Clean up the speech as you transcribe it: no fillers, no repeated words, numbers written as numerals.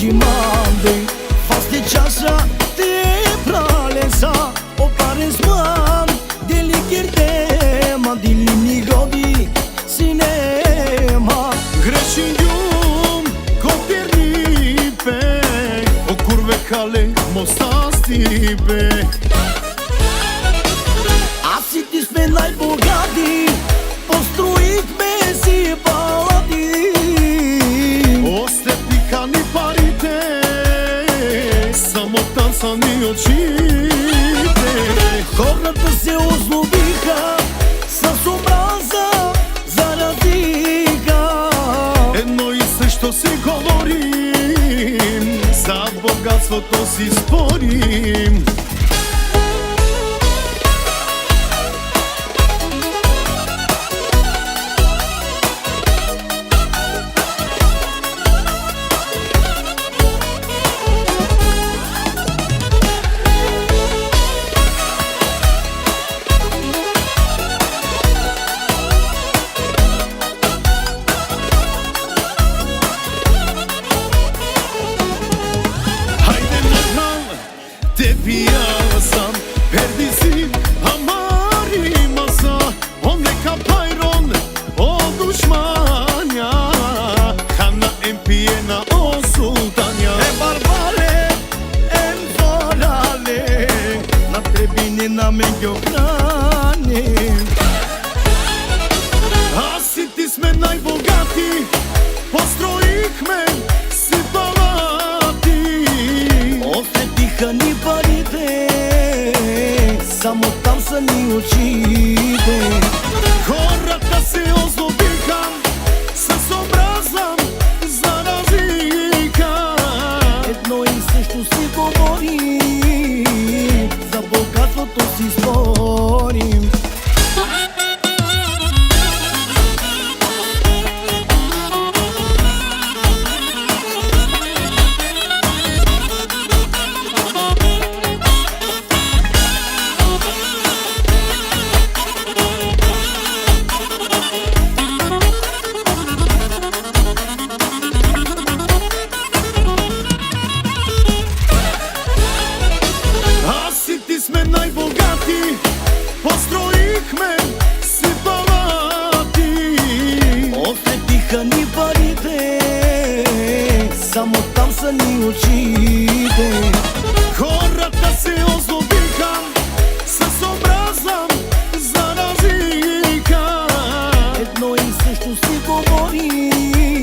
mande, faste časa te pralesa, o pares man, deli kirdema, dili një godi sinema. Greșin gjum, kopjer nipe, o kurve kale mosta stipe. Asi ti spenaj bogati, postrujik me si palati. Oste pikani parite, samo tansani očite. Хората се озлобиха, с омраза заразиха. Едно и също си говорим, за богатството си спорим. Te pijasam, perdisi amari masa, onde ka pajron o dushmanja, kana empijena o sultanja. E barbare, e mzorale, na trebini na me gjokrani. A si ti sme najbogati, postrojihme si palati. Осветиха ни парите, само там са ни очите. Хората се озлобиха, с омраза заразиха. Едно и също си говорим, за богатството си спорим. Сме най-богати, построихме си палати. Осветиха ни парите, само там са ни очите. Хората се озлобиха, с омраза заразиха. Едно и също си говорим,